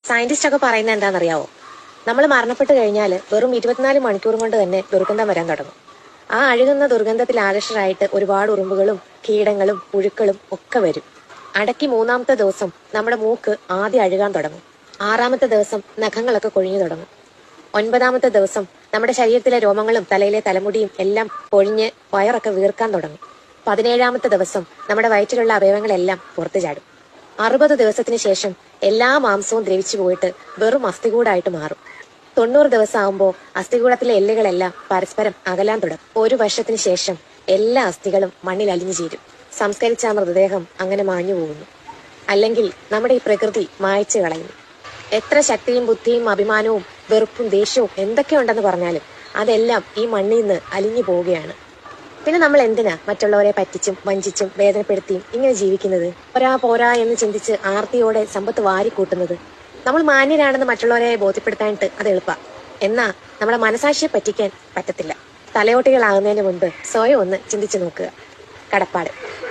Scientist ഒക്കെ പറയുന്നത് എന്താണെന്നറിയാവോ? നമ്മൾ മരണപ്പെട്ട് കഴിഞ്ഞാൽ വെറും 24 മണിക്കൂർ കൊണ്ട് തന്നെ ദുർഗന്ധം വരാൻ തുടങ്ങും. ആ അഴുകുന്ന ദുർഗന്ധത്തിൽ ആകർഷകരായിട്ട് ഒരുപാട് ഉറുമ്പുകളും കീടങ്ങളും പുഴുക്കളും ഒക്കെ വരും. അടക്കി 3-ാമത്തെ ദിവസം നമ്മുടെ മൂക്ക് ആദ്യം അഴുകാൻ തുടങ്ങും. 6-ാമത്തെ ദിവസം നഖങ്ങളൊക്കെ കൊഴിഞ്ഞു തുടങ്ങും. 9-ാമത്തെ ദിവസം നമ്മുടെ ശരീരത്തിലെ രോമങ്ങളും തലയിലെ തലമുടിയും എല്ലാം പൊഴിഞ്ഞ് വയറൊക്കെ വീർക്കാൻ തുടങ്ങും. 17-ാമത്തെ ദിവസം നമ്മുടെ വയറ്റിലുള്ള അവയവങ്ങളെല്ലാം പുറത്തു ചാടും. 60 ദിവസത്തിന് ശേഷം എല്ലാ മാംസവും ദ്രവിച്ചു പോയിട്ട് വെറും അസ്ഥികൂടായിട്ട് മാറും. 90 ദിവസം ആകുമ്പോൾ അസ്ഥികൂടത്തിലെ എല്ലുകളെല്ലാം പരസ്പരം അകലാൻ തുടങ്ങും. 1 വർഷത്തിന് ശേഷം എല്ലാ അസ്ഥികളും മണ്ണിൽ അലിഞ്ഞു ചേരും. സംസ്കരിച്ച ആ മൃതദേഹം അങ്ങനെ മാഞ്ഞു പോകുന്നു. അല്ലെങ്കിൽ നമ്മുടെ ഈ പ്രകൃതി മായ്ച്ചു കളയുന്നു. എത്ര ശക്തിയും ബുദ്ധിയും അഭിമാനവും വെറുപ്പും ദേഷ്യവും എന്തൊക്കെയുണ്ടെന്ന് പറഞ്ഞാലും അതെല്ലാം ഈ മണ്ണിൽ നിന്ന് അലിഞ്ഞു പോവുകയാണ്. പിന്നെ നമ്മൾ എന്തിനാ മറ്റുള്ളവരെ പറ്റിച്ചും വഞ്ചിച്ചും വേദനപ്പെടുത്തിയും ഇങ്ങനെ ജീവിക്കുന്നത്? പോരാ എന്ന് ചിന്തിച്ച് ആർത്തിയോടെ സമ്പത്ത് വാരിക്കൂട്ടുന്നത്? നമ്മൾ മാന്യരാണെന്ന് മറ്റുള്ളവരെ ബോധ്യപ്പെടുത്താനായിട്ട് അത് എളുപ്പ. എന്നാ നമ്മുടെ മനസാക്ഷിയെ പറ്റിക്കാൻ പറ്റത്തില്ല. തലയോട്ടികളാകുന്നതിന് മുൻപ് സ്വയം ഒന്ന് ചിന്തിച്ചു നോക്കുക. കടപ്പാട്.